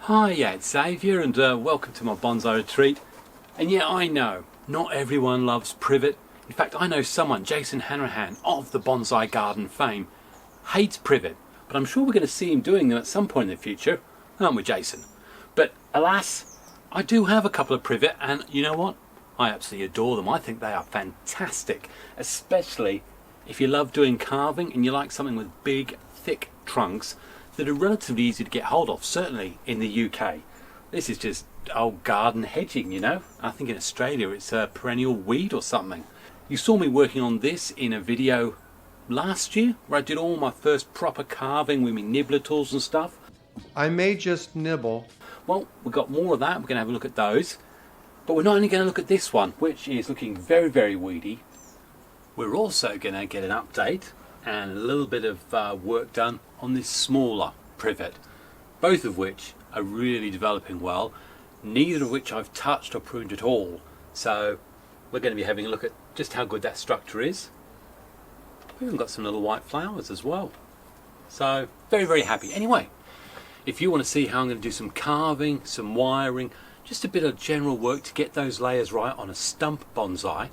Hi, yeah, it's Xavier and welcome to my bonsai retreat. And yeah, I know, not everyone loves privet. In fact, I know someone, Jason Hanrahan of the Bonsai Garden fame, hates privet. But I'm sure we're going to see him doing them at some point in the future, aren't we, Jason? But alas, I do have a couple of privet, and you know what? I absolutely adore them. I think they are fantastic, especially if you love doing carving and you like something with big, thick trunks that are relatively easy to get hold of, certainly in the UK. This is just old garden hedging, you know. I think in Australia it's a perennial weed or something. You saw me working on this in a video last year where I did all my first proper carving with my nibbler tools and stuff. I may just nibble. Well, we've got more of that. We're going to have a look at those. But we're not only going to look at this one, which is looking very, very weedy. We're also going to get an update and a little bit of work done on this smaller privet, both of which are really developing well, neither of which I've touched or pruned at all. So we're going to be having a look at just how good that structure is. We've even got some little white flowers as well. So very, very happy. Anyway, if you want to see how I'm going to do some carving, some wiring, just a bit of general work to get those layers right on a stump bonsai,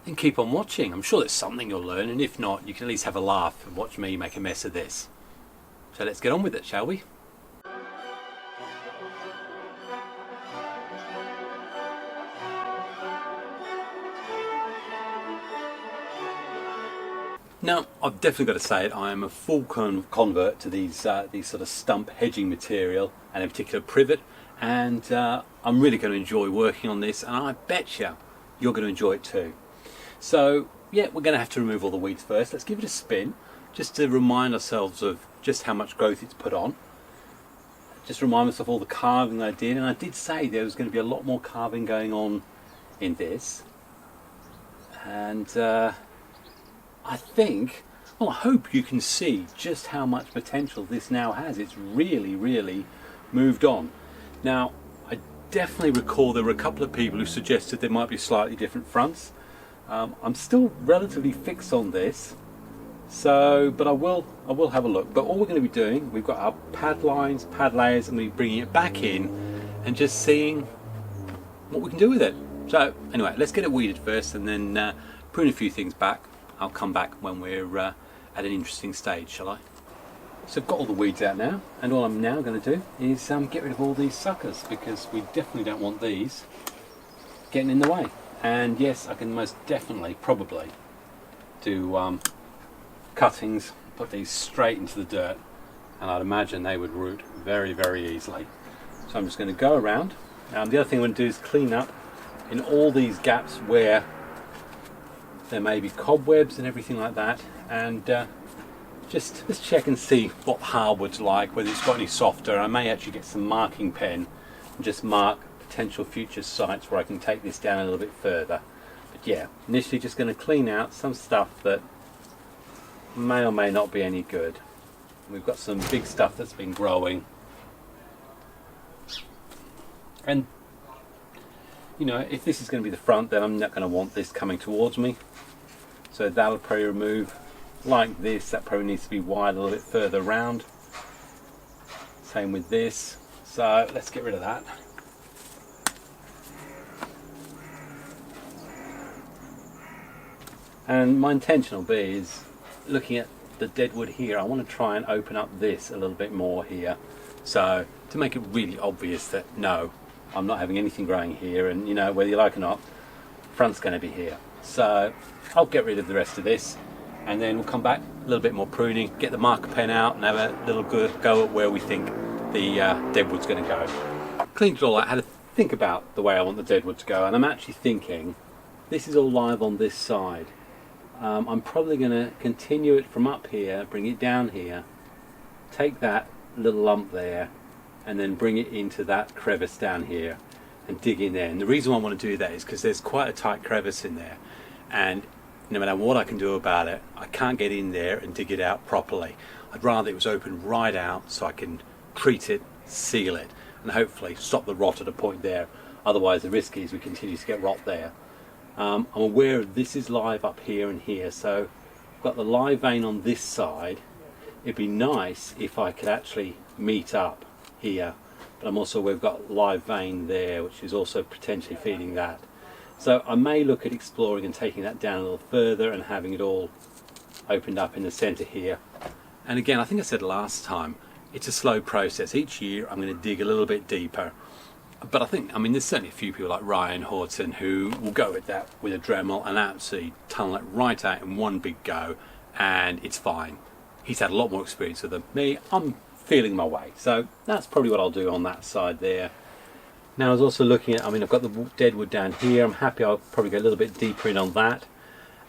then keep on watching. I'm sure there's something you'll learn, and if not, you can at least have a laugh and watch me make a mess of this. So let's get on with it, shall we? Now, I've definitely got to say it, I am a full convert to these sort of stump hedging material, and in particular privet, and I'm really going to enjoy working on this, and I bet you're going to enjoy it too. So yeah, we're going to have to remove all the weeds first. Let's give it a spin, just to remind ourselves of just how much growth it's put on. Just remind us of all the carving I did, and I did say there was going to be a lot more carving going on in this. And I think, well, I hope you can see just how much potential this now has. It's really, really moved on. Now, I definitely recall there were a couple of people who suggested there might be slightly different fronts. I'm still relatively fixed on this, so but I will have a look. But all we're going to be doing, we've got our pad lines, pad layers, and we're bringing it back in and just seeing what we can do with it. So anyway, let's get it weeded first, and then prune a few things back. I'll come back when we're at an interesting stage, shall I? So I've got all the weeds out now, and all I'm now going to do is get rid of all these suckers, because we definitely don't want these getting in the way. And yes, I can most definitely, probably, do cuttings, put these straight into the dirt, and I'd imagine they would root very, very easily. So I'm just going to go around. The other thing I'm going to do is clean up in all these gaps where there may be cobwebs and everything like that, and just check and see what the hardwood's like, whether it's got any softer. I may actually get some marking pen and just mark potential future sites where I can take this down a little bit further. But yeah, initially just going to clean out some stuff that may or may not be any good. We've got some big stuff that's been growing, and you know, if this is going to be the front, then I'm not going to want this coming towards me, so that'll probably remove. Like this, that probably needs to be wide a little bit further around. Same with this, so let's get rid of that. And my intention will be is, looking at the Deadwood here, I want to try and open up this a little bit more here, so to make it really obvious that no, I'm not having anything growing here, and you know, whether you like it or not, front's going to be here. So I'll get rid of the rest of this, and then we'll come back, a little bit more pruning, get the marker pen out, and have a little good go at where we think the Deadwood's going to go. Cleaned it all out, had to think about the way I want the Deadwood to go, and I'm actually thinking this is all live on this side. I'm probably going to continue it from up here, bring it down here, take that little lump there, and then bring it into that crevice down here and dig in there. And the reason why I want to do that is because there's quite a tight crevice in there, and no matter what I can do about it, I can't get in there and dig it out properly. I'd rather it was open right out so I can treat it, seal it, and hopefully stop the rot at a point there. Otherwise the risk is we continue to get rot there. I'm aware of this is live up here and here, so I've got the live vein on this side. It'd be nice if I could actually meet up here, but we've got live vein there, which is also potentially feeding that. So I may look at exploring and taking that down a little further and having it all opened up in the centre here. And again, I think I said last time, it's a slow process. Each year I'm going to dig a little bit deeper. But I think, there's certainly a few people like Ryan Horton who will go at that with a Dremel and absolutely tunnel it right out in one big go, and it's fine. He's had a lot more experience with them. Me, I'm feeling my way. So that's probably what I'll do on that side there. Now I was also looking at, I've got the Deadwood down here. I'm happy I'll probably go a little bit deeper in on that.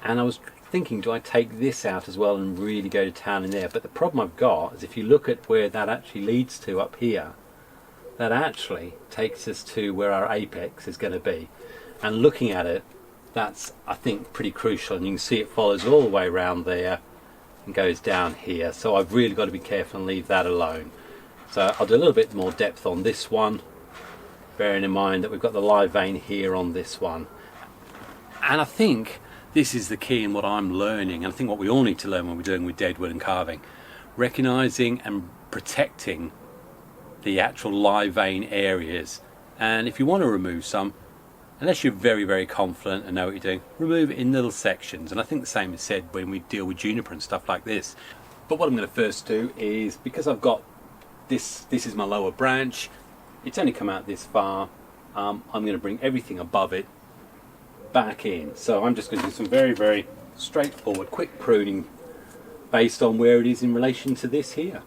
And I was thinking, do I take this out as well and really go to town in there? But the problem I've got is if you look at where that actually leads to up here, that actually takes us to where our apex is going to be. And looking at it, that's, I think, pretty crucial. And you can see it follows all the way around there and goes down here. So I've really got to be careful and leave that alone. So I'll do a little bit more depth on this one, bearing in mind that we've got the live vein here on this one. And I think this is the key in what I'm learning, and I think what we all need to learn when we're doing with Deadwood and carving. Recognising and protecting the actual live vein areas. And if you want to remove some, unless you're very, very confident and know what you're doing, remove it in little sections. And I think the same is said when we deal with juniper and stuff like this. But what I'm going to first do is, because I've got this is my lower branch, it's only come out this far, I'm going to bring everything above it back in. So I'm just going to do some very, very straightforward quick pruning based on where it is in relation to this here.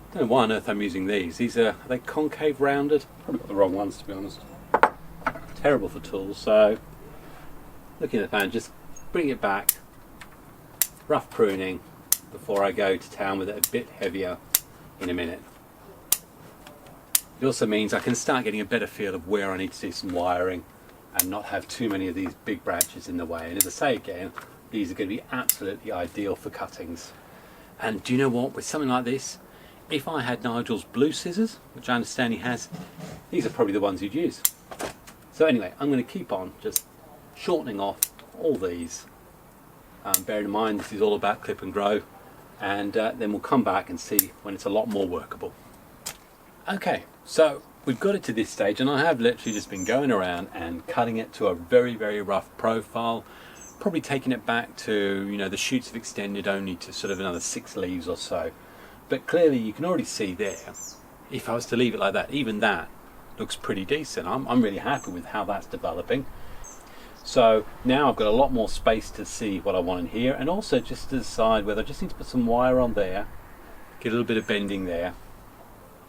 I don't know why on earth I'm using these. These are they concave rounded? Probably got the wrong ones, to be honest. Terrible for tools. So looking at the fan, just bring it back, rough pruning before I go to town with it a bit heavier in a minute. It also means I can start getting a better feel of where I need to do some wiring and not have too many of these big branches in the way. And as I say again, these are going to be absolutely ideal for cuttings. And do you know what, with something like this, if I had Nigel's blue scissors, which I understand he has, these are probably the ones you'd use. So anyway, I'm going to keep on just shortening off all these. Bearing in mind this is all about clip and grow, and then we'll come back and see when it's a lot more workable. Okay, so we've got it to this stage, and I have literally just been going around and cutting it to a very, very rough profile, probably taking it back to, the shoots have extended only to sort of another 6 leaves or so. But clearly you can already see there, if I was to leave it like that, even that looks pretty decent. I'm really happy with how that's developing. So now I've got a lot more space to see what I want in here, and also just to decide whether I just need to put some wire on there, get a little bit of bending there.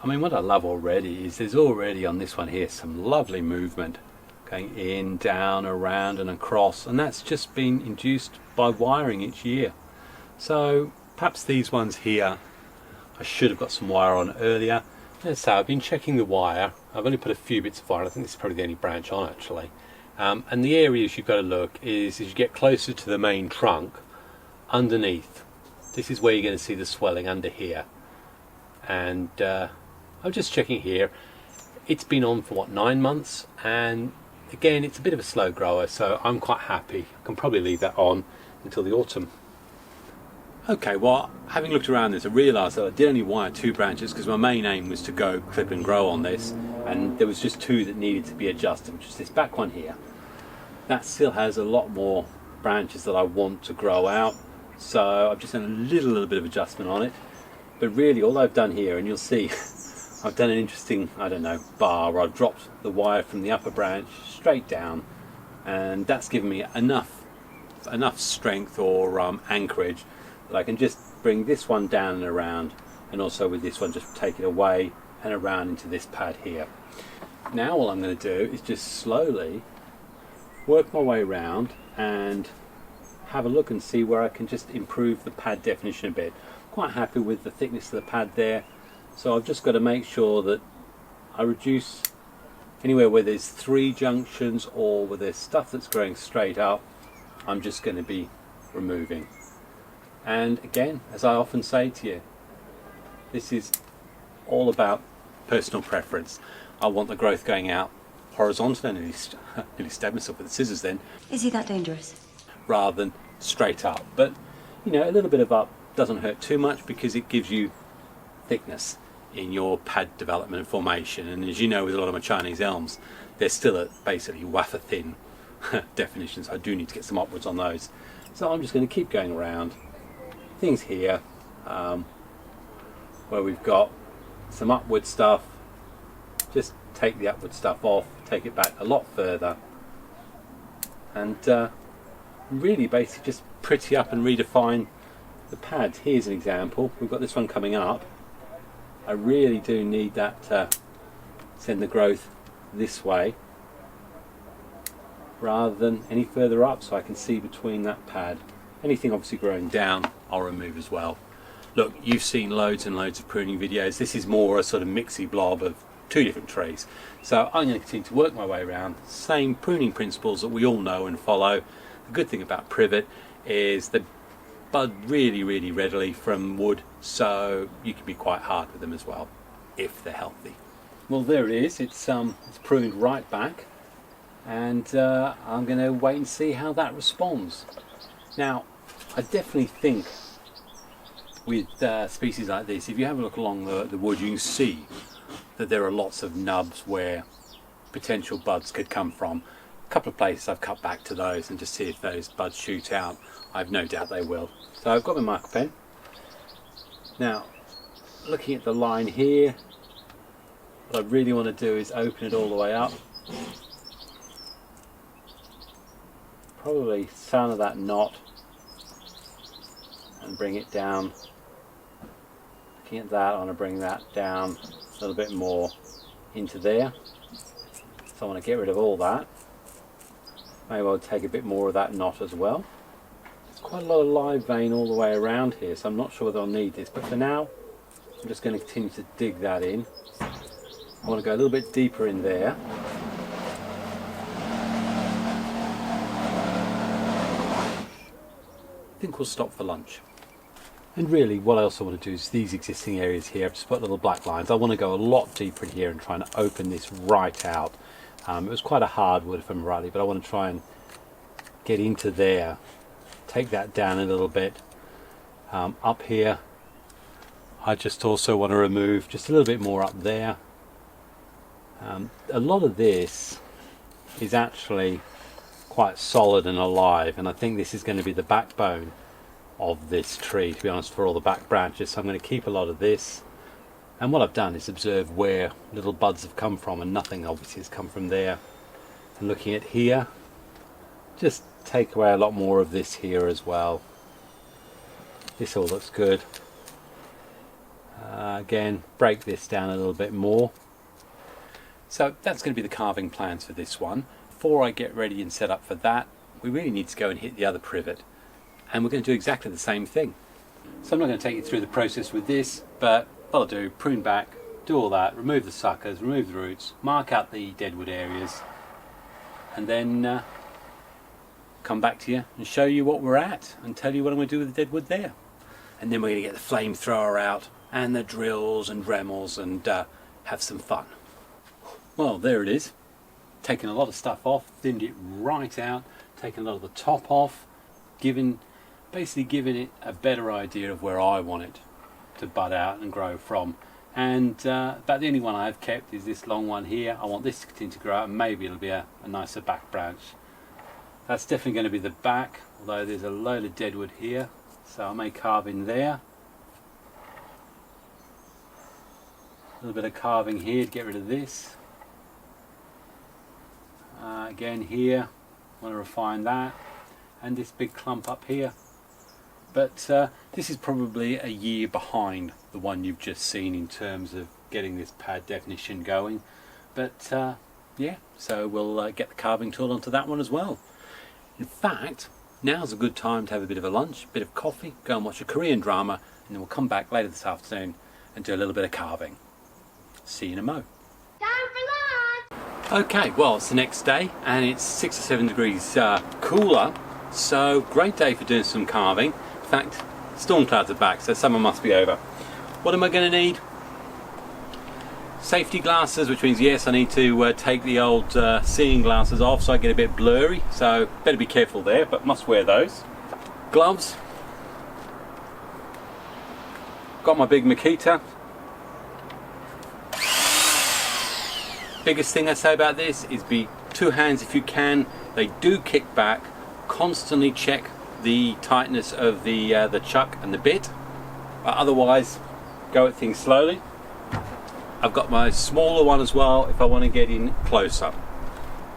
What I love already is there's already on this one here some lovely movement going in, down, around and across, and that's just been induced by wiring each year. So perhaps these ones here I should have got some wire on earlier. As I say, I've been checking the wire. I've only put a few bits of wire. I think this is probably the only branch on actually. And the areas you've got to look is as you get closer to the main trunk, underneath. This is where you're going to see the swelling under here. And I'm just checking here. It's been on for what, 9 months, and again it's a bit of a slow grower, so I'm quite happy. I can probably leave that on until the autumn. Okay, well, having looked around this, I realised that I did only wire 2 branches because my main aim was to go clip and grow on this, and there was just 2 that needed to be adjusted, which is this back one here. That still has a lot more branches that I want to grow out, so I've just done a little bit of adjustment on it. But really all I've done here, and you'll see, I've done an interesting, bar where I've dropped the wire from the upper branch straight down, and that's given me enough strength or anchorage that I can just bring this one down and around, and also with this one just take it away and around into this pad here. Now all I'm going to do is just slowly work my way around and have a look and see where I can just improve the pad definition a bit. Quite happy with the thickness of the pad there, so I've just got to make sure that I reduce anywhere where there's 3 junctions or where there's stuff that's growing straight up. I'm just going to be removing. And again, as I often say to you, this is all about personal preference. I want the growth going out horizontal, and nearly stabbed myself with the scissors then. Is he that dangerous? Rather than straight up. But you know, a little bit of up doesn't hurt too much because it gives you thickness in your pad development and formation. And as you know, with a lot of my Chinese elms, they're still at basically wafer thin definitions. I do need to get some upwards on those. So I'm just going to keep going around things here where we've got some upward stuff. Just take the upward stuff off, take it back a lot further, and really basically just pretty up and redefine the pads. Here's an example. We've got this one coming up. I really do need that send the growth this way rather than any further up, so I can see between that pad. Anything obviously growing down I'll remove as well. Look, you've seen loads and loads of pruning videos. This is more a sort of mixy blob of two different trees. So I'm going to continue to work my way around. Same pruning principles that we all know and follow. The good thing about Privet is they bud really readily from wood, so you can be quite hard with them as well if they're healthy. Well, there it is. It's pruned right back, and I'm going to wait and see how that responds. Now, I definitely think with species like this, if you have a look along the wood, you can see that there are lots of nubs where potential buds could come from. A couple of places I've cut back to those and just see if those buds shoot out. I've no doubt they will. So I've got my marker pen. Now, looking at the line here, what I really want to do is open it all the way up. Probably center that knot and bring it down. Looking at that, I want to bring that down a little bit more into there. So I want to get rid of all that. Maybe I'll take a bit more of that knot as well. There's quite a lot of live vein all the way around here, so I'm not sure whether I'll need this, but for now I'm just going to continue to dig that in. I want to go a little bit deeper in there. I think we'll stop for lunch. And really what I also want to do is these existing areas here, I've just put little black lines. I want to go a lot deeper in here and try and open this right out. It was quite a hard wood if I'm rightly, but I want to try and get into there, take that down a little bit. Up here I just also want to remove just a little bit more up there. A lot of this is actually quite solid and alive, and I think this is going to be the backbone of this tree, to be honest, for all the back branches. So I'm going to keep a lot of this, and what I've done is observe where little buds have come from, and nothing obviously has come from there. And looking at here, just take away a lot more of this here as well. This all looks good. Again, break this down a little bit more. So that's going to be the carving plans for this one. Before I get ready and set up for that, we really need to go and hit the other privet, and we're going to do exactly the same thing. So I'm not going to take you through the process with this, but what I'll do, prune back, do all that, remove the suckers, remove the roots, mark out the deadwood areas, and then come back to you and show you what we're at and tell you what I'm going to do with the deadwood there. And then we're going to get the flamethrower out and the drills and Dremels and have some fun. Well, there it is. Taking a lot of stuff off, thinned it right out, taking a lot of the top off, basically giving it a better idea of where I want it to bud out and grow from. And about the only one I've kept is this long one here. I want this to continue to grow out, and maybe it'll be a nicer back branch. That's definitely going to be the back, although there's a load of deadwood here, so I may carve in there. A little bit of carving here to get rid of this. Again here, want to refine that, and this big clump up here. But this is probably a year behind the one you've just seen in terms of getting this pad definition going. But yeah, so we'll get the carving tool onto that one as well. In fact, now's a good time to have a bit of a lunch, a bit of coffee, go and watch a Korean drama, and then we'll come back later this afternoon and do a little bit of carving. See you in a mo. Okay, well, it's the next day and it's 6 or 7 degrees cooler, so great day for doing some carving. In fact, storm clouds are back, so summer must be over. What am I going to need? Safety glasses, which means yes, I need to take the old seeing glasses off so I get a bit blurry, so better be careful there, but must wear those. Gloves, got my big Makita. Biggest thing I say about this is be two hands if you can. They do kick back. Constantly check the tightness of the chuck and the bit. But otherwise, go at things slowly. I've got my smaller one as well if I want to get in closer.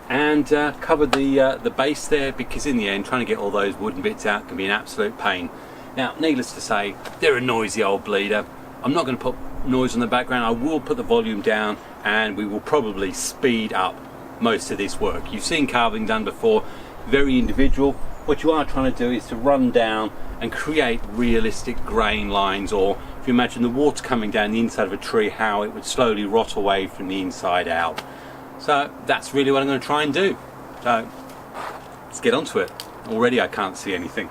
And covered the base there, because in the end trying to get all those wooden bits out can be an absolute pain. Now, needless to say, they're a noisy old bleeder. I'm not going to put noise on the background. I will put the volume down, and we will probably speed up most of this work. You've seen carving done before, very individual. What you are trying to do is to run down and create realistic grain lines, or if you imagine the water coming down the inside of a tree, how it would slowly rot away from the inside out. So that's really what I'm going to try and do. So let's get onto it. Already I can't see anything.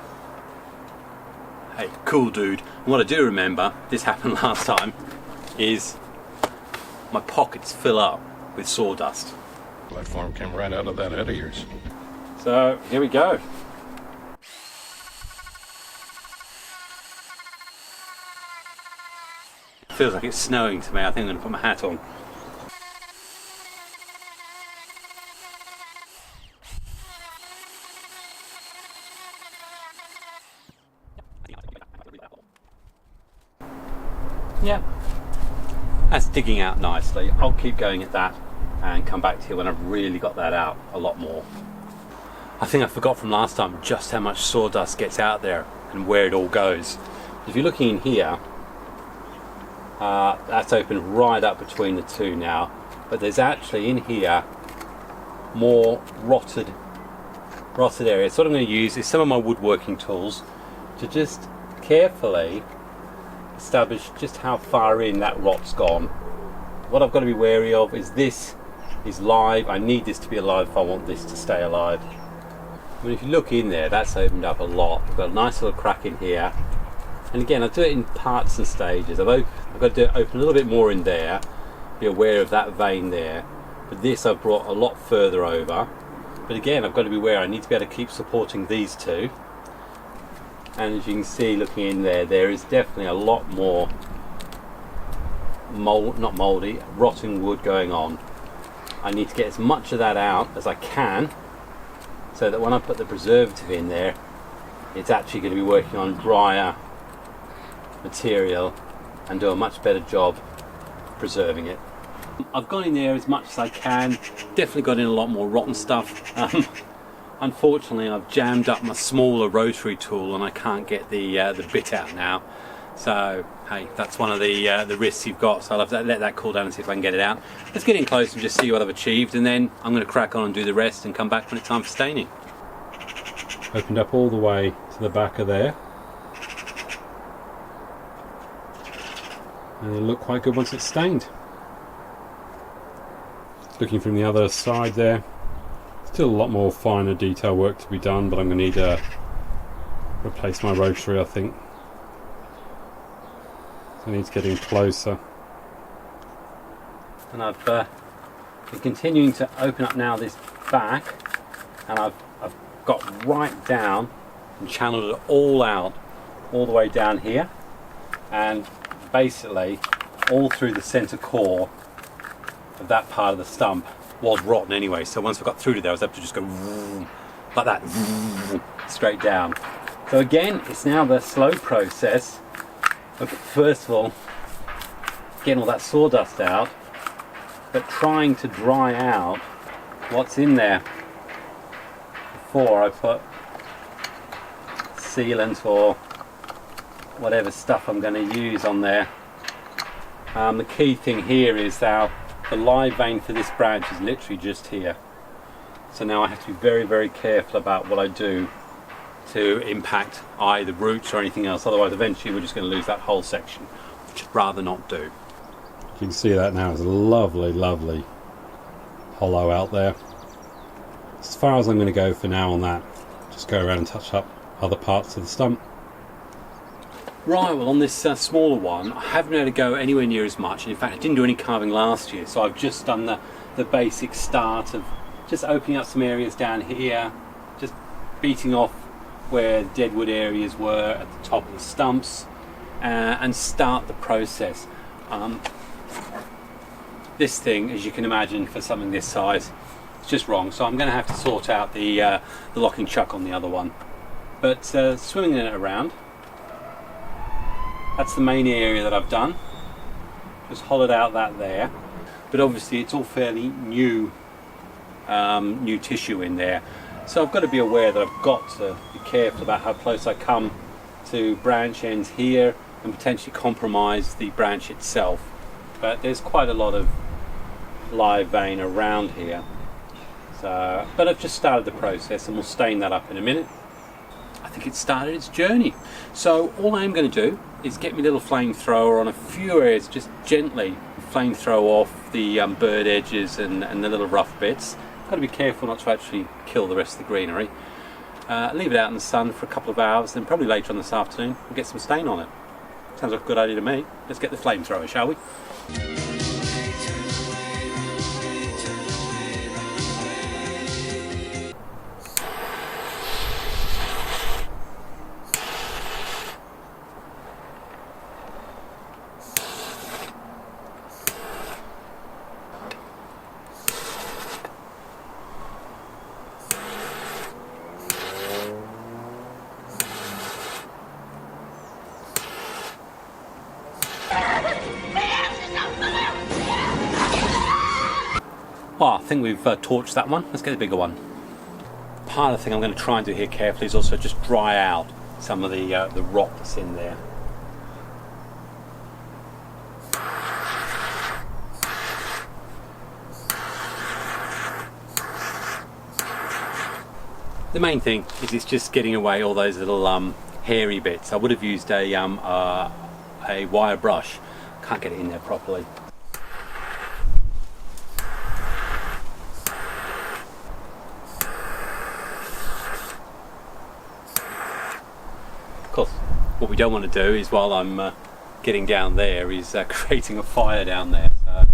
Hey, cool dude. And what I do remember, this happened last time, is my pockets fill up with sawdust. Platform came right out of that head of yours. So here we go. Feels like it's snowing to me. I think I'm going to put my hat on. Yeah, that's digging out nicely. I'll keep going at that and come back to you when I've really got that out a lot more. I think I forgot from last time just how much sawdust gets out there and where it all goes. If you're looking in here, that's open right up between the two now, but there's actually in here more rotted areas. So what I'm going to use is some of my woodworking tools to just carefully establish just how far in that rot's gone. What I've got to be wary of is this is live. I need this to be alive if I want this to stay alive. I mean, if you look in there, that's opened up a lot. I've got a nice little crack in here, and again I do it in parts and stages. I've got to open a little bit more in there, be aware of that vein there, but this I've brought a lot further over. But again, I've got to be aware I need to be able to keep supporting these two. And as you can see, looking in there, there is definitely a lot more rotting wood going on. I need to get as much of that out as I can, so that when I put the preservative in there, it's actually going to be working on drier material and do a much better job preserving it. I've gone in there as much as I can, definitely got in a lot more rotten stuff. Unfortunately, I've jammed up my smaller rotary tool and I can't get the bit out now. So, hey, that's one of the risks you've got. So I'll have to let that cool down and see if I can get it out. Let's get in close and just see what I've achieved, and then I'm going to crack on and do the rest and come back when it's time for staining. Opened up all the way to the back of there. And it'll look quite good once it's stained. Looking from the other side there. Still a lot more finer detail work to be done, but I'm going to need to replace my rotary, I think. I need to get in closer. And I've been continuing to open up now this back, and I've got right down and channeled it all out, all the way down here, and basically all through the centre core of that part of the stump was rotten anyway, so once I got through to there I was able to just go like that, straight down. So again, it's now the slow process of first of all getting all that sawdust out, but trying to dry out what's in there before I put sealant or whatever stuff I'm going to use on there. The key thing here is now the live vein for this branch is literally just here. So now I have to be very, very careful about what I do to impact the roots or anything else. Otherwise, eventually we're just going to lose that whole section, which I'd rather not do. You can see that now. It's a lovely, lovely hollow out there. As far as I'm going to go for now on that, just go around and touch up other parts of the stump. Right, well, on this smaller one, I haven't been able to go anywhere near as much. And in fact, I didn't do any carving last year, so I've just done the basic start of just opening up some areas down here, just beating off where the deadwood areas were at the top of the stumps, and start the process. This thing, as you can imagine, for something this size, it's just wrong, so I'm going to have to sort out the locking chuck on the other one. But swimming it around, that's the main area that I've done. Just hollowed out that there, but obviously it's all fairly new tissue in there, so I've got to be aware that I've got to be careful about how close I come to branch ends here and potentially compromise the branch itself. But there's quite a lot of live vein around here, so, but I've just started the process and we'll stain that up in a minute. I think it started its journey. So all I'm going to do is get my little flamethrower on a few areas, just gently flamethrow off the bird edges and the little rough bits. Got to be careful not to actually kill the rest of the greenery. Leave it out in the sun for a couple of hours, then probably later on this afternoon we'll get some stain on it. Sounds like a good idea to me. Let's get the flamethrower, shall we? Well, I think we've torched that one. Let's get a bigger one. Part of the thing I'm going to try and do here carefully is also just dry out some of the rot that's in there. The main thing is it's just getting away all those little hairy bits. I would have used a wire brush. Can't get it in there properly. Of course, what we don't want to do is, while I'm getting down there, is creating a fire down there. So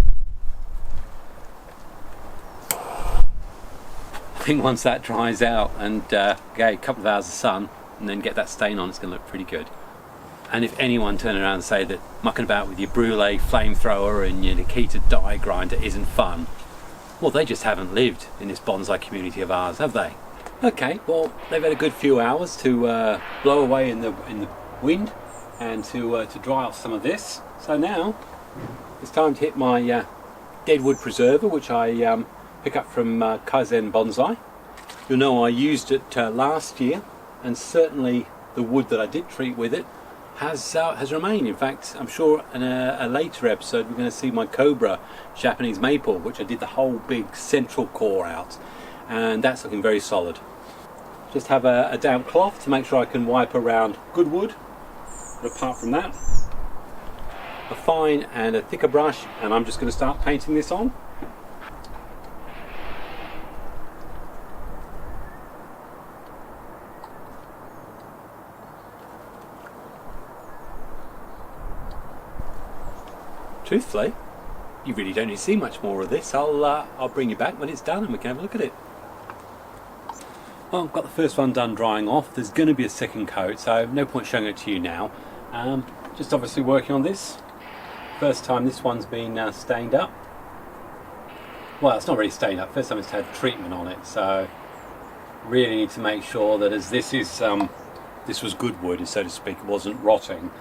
I think once that dries out and okay, a couple of hours of sun and then get that stain on, it's going to look pretty good. And if anyone turn around and say that mucking about with your brulee flamethrower and your Nikita die grinder isn't fun, well, they just haven't lived in this bonsai community of ours, have they? Okay, well, they've had a good few hours to blow away in the wind and to dry off some of this. So now it's time to hit my Deadwood preserver, which I pick up from Kaizen Bonsai. You'll know I used it last year, and certainly the wood that I did treat with it has remained. In fact, I'm sure in a later episode we're going to see my Cobra Japanese maple, which I did the whole big central core out, and that's looking very solid. Just have a damp cloth to make sure I can wipe around good wood, but apart from that, a fine and a thicker brush, and I'm just going to start painting this on. Truthfully, you really don't need to see much more of this. I'll bring you back when it's done and we can have a look at it. Well, I've got the first one done drying off. There's going to be a second coat, so no point showing it to you now. Just obviously working on this. First time this one's been stained up. Well, it's not really stained up. First time it's had treatment on it, so really need to make sure that as this was good wood, so to speak, it wasn't rotting,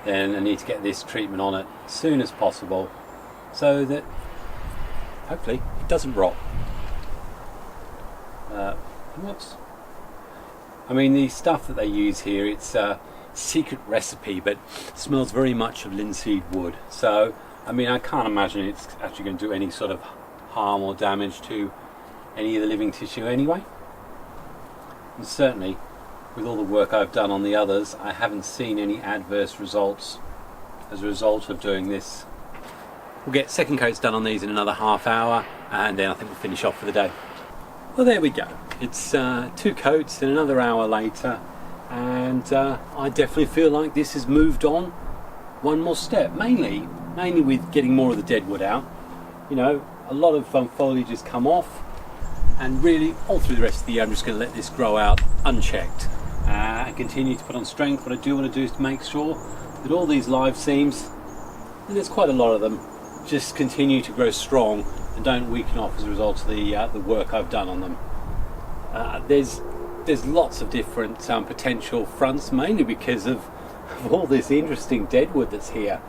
then I need to get this treatment on it as soon as possible so that hopefully it doesn't rot. Whoops. I mean, the stuff that they use here, it's a secret recipe, but it smells very much of linseed wood. So, I mean, I can't imagine it's actually going to do any sort of harm or damage to any of the living tissue anyway. And certainly, with all the work I've done on the others, I haven't seen any adverse results as a result of doing this. We'll get second coats done on these in another half hour, and then I think we'll finish off for the day. Well, there we go. It's 2 coats and another hour later, and I definitely feel like this has moved on one more step, mainly with getting more of the deadwood out. You know, a lot of foliage has come off, and really all through the rest of the year I'm just going to let this grow out unchecked and continue to put on strength. What I do want to do is to make sure that all these live seams, and there's quite a lot of them, just continue to grow strong and don't weaken off as a result of the work I've done on them. There's lots of different potential fronts, mainly because of all this interesting deadwood that's here.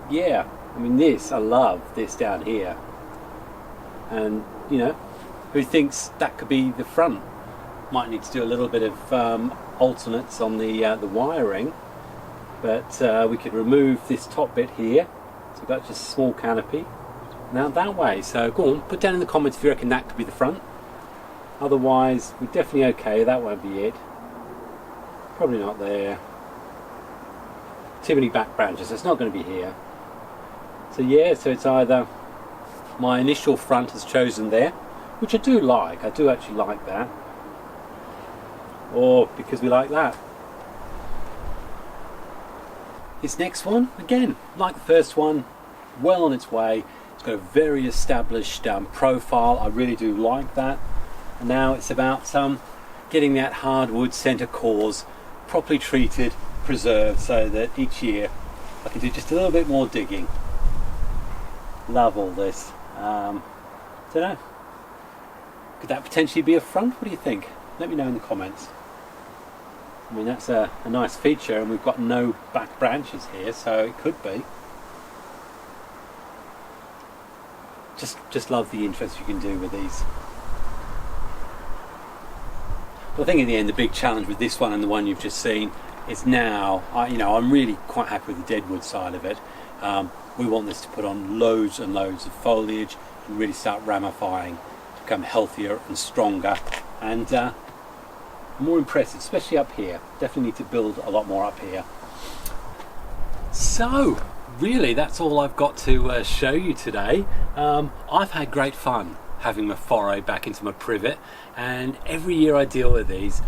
Yeah, I mean I love this down here. And you know, who thinks that could be the front? Might need to do a little bit of alternates on the wiring, but we could remove this top bit here. So we've got just a small canopy. Now that way, so go on, put down in the comments if you reckon that could be the front. Otherwise, we're definitely okay, that won't be it. Probably not there. Too many back branches, so it's not going to be here. So yeah, so it's either my initial front is chosen there, which I do like, I do actually like that, or because we like that. This next one, again, like the first one, well on its way. It's got a very established profile. I really do like that. And now it's about getting that hardwood centre cores properly treated, preserved, so that each year I can do just a little bit more digging. Love all this. Don't know. Could that potentially be a front? What do you think? Let me know in the comments. I mean, that's a nice feature, and we've got no back branches here, so it could be. Just love the interest you can do with these. But I think in the end, the big challenge with this one and the one you've just seen is now, I'm really quite happy with the deadwood side of it. We want this to put on loads and loads of foliage and really start ramifying, to become healthier and stronger and more impressive, especially up here. Definitely need to build a lot more up here. So really, that's all I've got to show you today. I've had great fun having my foray back into my privet, and every year I deal with these,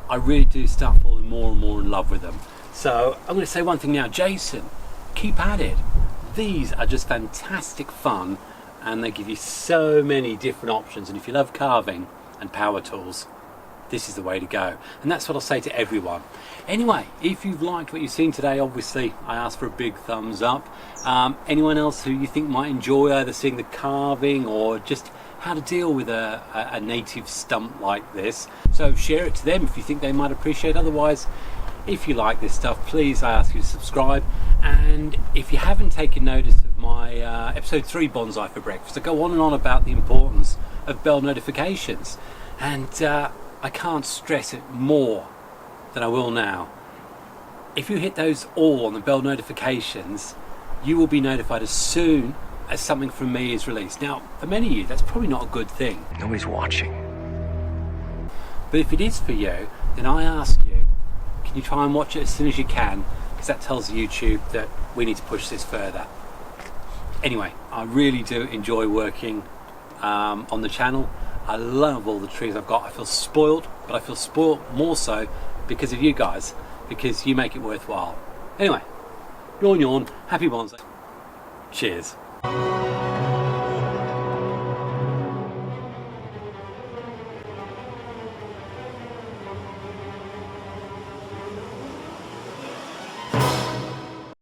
I really do start falling more and more in love with them. So I'm going to say one thing now, Jason, keep at it. These are just fantastic fun, and they give you so many different options, and if you love carving and power tools, this is the way to go. And that's what I'll say to everyone. Anyway, if you've liked what you've seen today, obviously I ask for a big thumbs up. Anyone else who you think might enjoy either seeing the carving or just how to deal with a native stump like this, so share it to them if you think they might appreciate. Otherwise, if you like this stuff, please, I ask you to subscribe. And if you haven't taken notice of my episode 3 Bonsai for Breakfast, I go on and on about the importance of bell notifications, and I can't stress it more than I will now. If you hit those all on the bell notifications, you will be notified as soon as something from me is released. Now, for many of you, that's probably not a good thing. Nobody's watching. But if it is for you, then I ask you, can you try and watch it as soon as you can? Because that tells YouTube that we need to push this further. Anyway, I really do enjoy working on the channel. I love all the trees I've got. I feel spoiled, but I feel spoiled more so because of you guys, because you make it worthwhile. Anyway, yawn yawn, happy bonsai. Cheers.